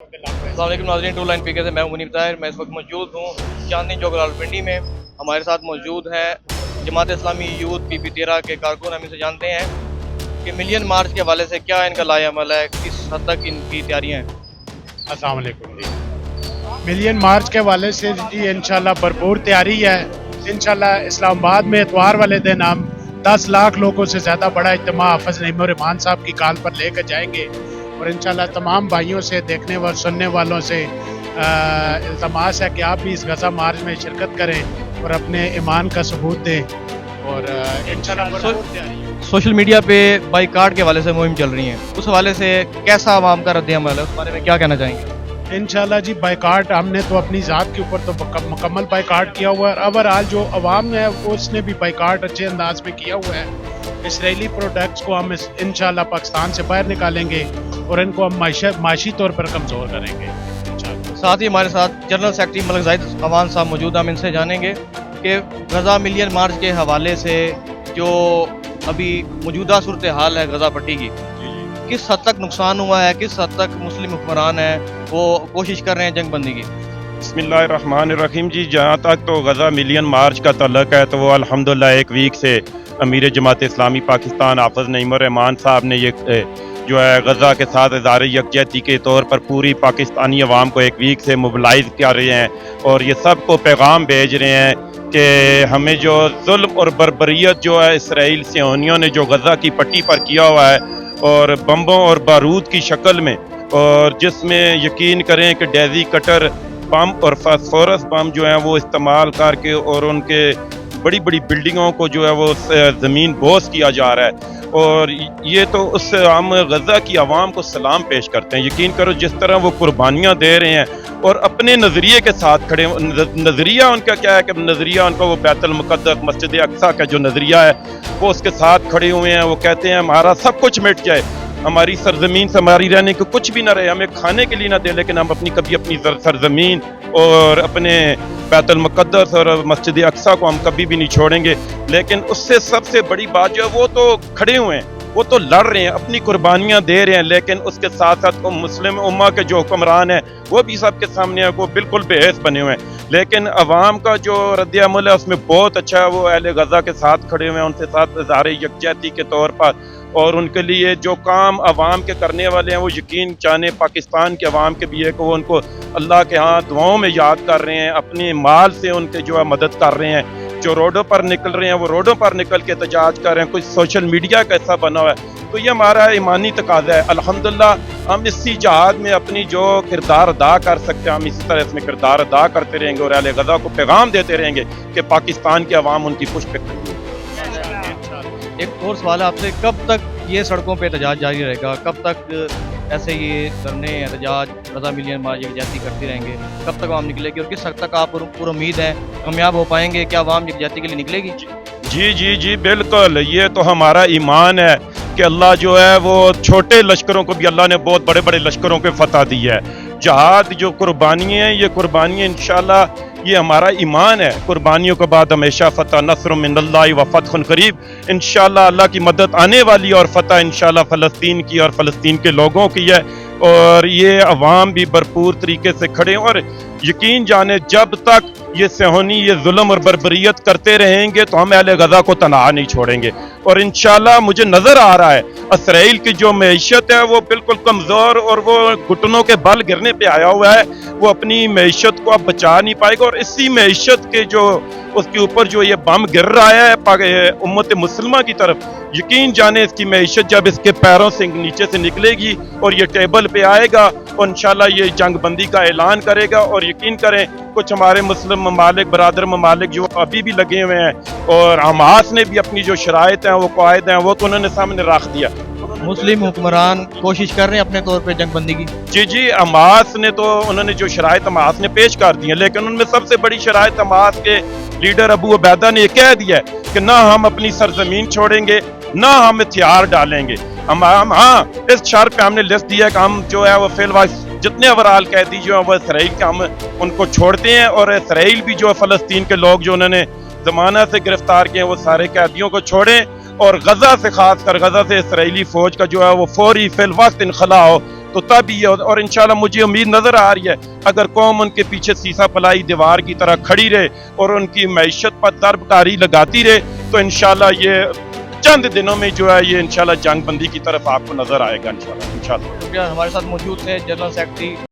अस्सलाम वालेकुम नाज़रीन, टू लाइन पीके से मैं मुनीब ताहिर। मैं इस वक्त मौजूद हूँ चांदनी चौक रावलपिंडी में। हमारे साथ मौजूद हैं जमात इस्लामी यूथ PP13 के कारकुन। हम इनसे जानते हैं कि मिलियन मार्च के हवाले से क्या इनका लाएअमल है, किस हद तक इनकी तैयारियाँ हैं। अस्सलाम वालेकुम जी। मिलियन मार्च के हवाले से जी इंशाल्लाह भरपूर तैयारी है। इंशाल्लाह इस्लामाबाद में इतवार वाले दिन हम 10 लाख लोगों से ज़्यादा बड़ा इज्तिमा हाफ़िज़ नईम उर रहमान साहब की कॉल पर लेकर जाएंगे और इंशाल्लाह तमाम भाइयों से, देखने व सुनने वालों से इल्तमास है कि आप भी इस गज़ा मार्च में शिरकत करें और अपने ईमान का सबूत दें और इंशाल्लाह भरपूर तैयारी है। सोशल मीडिया पे बाइकाट के हवाले से मुहिम चल रही है, उस हवाले से कैसा आवाम का रद्द-ए-अमल है, उस बारे में क्या कहना चाहेंगे। इंशाल्लाह जी बाइकाट हमने तो अपनी ज़ात के ऊपर तो मुकम्मल बाइकाट किया हुआ है। ओवरऑल जो अवाम है वो उसने भी बाइकाट अच्छे अंदाज में किया हुआ है। इसराइली प्रोडक्ट्स को हम इंशाल्लाह पाकिस्तान से बाहर निकालेंगे और इनको हम माशी तौर पर कमज़ोर करेंगे इंशाल्लाह। साथ ही हमारे साथ जनरल सेक्रेटरी मलिक जाहिद अवान साहब मौजूद हैं। हम इनसे जानेंगे कि गज़ा मिलियन मार्च के हवाले से जो अभी मौजूदा सूरत हाल है गज़ा पट्टी की, किस हद तक नुकसान हुआ है, किस हद तक मुस्लिम हुक्मरान हैं वो कोशिश कर रहे हैं जंग बंदी की। बिस्मिल्लाहिर्रहमानिर्रहीम जी। जहाँ तक तो गज़ा मिलियन मार्च का तल्लुक़ है तो वो अल्हम्दुलिल्लाह एक वीक से अमीर जमात इस्लामी पाकिस्तान हाफ़िज़ नईम उर रहमान साहब ने ये जो है गज़ा के साथ इज़हार यकजहती के तौर पर पूरी पाकिस्तानी अवाम को एक वीक से मोबिलाइज़ कर रहे हैं और ये सबको पैगाम भेज रहे हैं कि हमें जो जुल्म और बर्बरियत जो है इसराइल सियोनियों ने जो गज़ा की पट्टी पर किया हुआ है और बम्बों और बारूद की शक्ल में, और जिसमें यकीन करें कि डेज़ी कटर बम और फास्फोरस बम जो हैं वो इस्तेमाल करके और उनके बड़ी बड़ी बिल्डिंगों को जो है वो ज़मीन बोस किया जा रहा है। और ये तो उससे हम गज़ा की आवाम को सलाम पेश करते हैं। यकीन करो जिस तरह वो कुर्बानियाँ दे रहे हैं और अपने नज़रिए के साथ खड़े। नज़रिया उनका क्या है कि नज़रिया उनका वो बैतुल मुक़द्दस मस्जिद अक़सा का जो नज़रिया है वो उसके साथ खड़े हुए हैं। वो कहते हैं हमारा सब कुछ मिट जाए, हमारी सरजमीन से हमारी रहने को कुछ भी ना रहे, हमें खाने के लिए ना दे, लेकिन हम कभी अपनी सरजमीन और अपने बैतुल मुक़द्दस और मस्जिद अक़सा को हम कभी भी नहीं छोड़ेंगे। लेकिन उससे सबसे बड़ी बात जो है वो तो खड़े हुए हैं, वो तो लड़ रहे हैं, अपनी कुर्बानियाँ दे रहे हैं, लेकिन उसके साथ साथ वो मुस्लिम उम्मा के जो हुक्मरान हैं वो भी सबके सामने है, वो बिल्कुल बेहस बने हुए हैं। लेकिन अवाम का जो रद्द-ए-अमल है उसमें बहुत अच्छा है। वो अहले गज़ा के साथ खड़े हुए हैं, उनके साथ इज़हार यकजहती के तौर पर, और उनके लिए जो काम अवाम के करने वाले हैं वो यकीन जाने पाकिस्तान के अवाम के भी है कि वो उनको अल्लाह के यहाँ दुआओं में याद कर रहे हैं, अपने माल से उनके जो है मदद कर रहे हैं। जो रोडों पर निकल रहे हैं वो रोडों पर निकल के एहतजाज कर रहे हैं। कुछ सोशल मीडिया का ऐसा बना हुआ है, तो ये हमारा ईमानी तकाज़ा है। अल्हम्दुलिल्लाह हम इसी जहाद में अपनी जो किरदार अदा कर सकते हैं हम इसी तरह इसमें किरदार अदा करते रहेंगे और अहले गज़ा को पैगाम देते रहेंगे कि पाकिस्तान की अवाम उनकी पुष्ट पे खड़ी है। एक और सवाल है आपसे, कब तक ये सड़कों पे एहतजाज जारी रहेगा, कब तक ऐसे ये धरने एहतजाज गज़ा मिलियन मार्च यकजहती करते रहेंगे, कब तक आवाम निकलेगी और किस हद तक आप पूरी उम्मीद है कामयाब हो पाएंगे, क्या आवाम यकजहती के लिए निकलेगी। जी जी जी बिल्कुल, ये तो हमारा ईमान है कि अल्लाह जो है वो छोटे लश्करों को भी अल्लाह ने बहुत बड़े बड़े लश्करों को फतह दी है। जहाद जो कुर्बानियाँ हैं ये कुर्बानियाँ इंशाल्लाह ये हमारा ईमान है। कुर्बानियों के बाद हमेशा फ़तह नस्र मिनल्लाहि व फ़त्हुन क़रीब, इंशाल्लाह अल्लाह की मदद आने वाली और फ़तह इंशाल्लाह फ़लस्तीन की और फ़लस्तीन के लोगों की है। और ये अवाम भी भरपूर तरीके से खड़े हैं और यकीन जाने जब तक ये सेहोनी ये जुल्म और बर्बरियत करते रहेंगे तो हम अहले गज़ा को तनहा नहीं छोड़ेंगे। और इंशाल्लाह मुझे नज़र आ रहा है इसराइल की जो मईशत है वो बिल्कुल कमज़ोर और वो घुटनों के बल गिरने पे आया हुआ है। वो अपनी मईशत को अब बचा नहीं पाएगा और इसी मईशत के जो उसके ऊपर जो ये बम गिर रहा है उम्मत मुस्लिमा की तरफ, यकीन जाने इसकी मईशत जब इसके पैरों से नीचे से निकलेगी और ये टेबल पे आएगा और इंशाल्लाह ये जंग बंदी का ऐलान करेगा। और यकीन करें कुछ हमारे मुस्लिम ममालिक बरादर ममालिक जो अभी भी लगे हुए हैं और हमास ने भी अपनी जो शराइत हैं वो कायदे हैं वो तो उन्होंने सामने रख दिया। मुस्लिम हुक्मरान कोशिश कर रहे हैं अपने तौर पे जंग बंदी की। जी जी, हमास ने तो उन्होंने जो शराइत हमास ने पेश कर दी है, लेकिन उनमें सबसे बड़ी शराइत हमास के लीडर अबू उबैदा ने कह दिया है कि ना हम अपनी सरजमीन छोड़ेंगे ना हम हथियार डालेंगे। हम हाँ इस शर्त पे हमने लिस्ट दिया कि हम जो है वो फिलहाल जितने अवराल कैदी जो है वो इसराइल के हम उनको छोड़ते हैं और इसराइल भी जो है फ़लस्तीन के लोग जो उन्होंने ज़माना से गिरफ्तार किए हैं वो सारे कैदियों को छोड़ें और गजा से खास कर गजा से इसराइली फौज का जो है वो फौरी फिल वक्त इनखला हो تو تب یہ اور انشاءاللہ مجھے امید نظر آ رہی ہے اگر قوم ان کے پیچھے سیسا پلائی دیوار کی طرح کھڑی رہے اور ان کی معیشت پر درب کاری لگاتی رہے تو انشاءاللہ یہ چند دنوں میں جو ہے یہ انشاءاللہ جنگ بندی کی طرف آپ کو نظر آئے گا انشاءاللہ. شکریہ. ہمارے ساتھ موجود تھے جنرل سیکرٹری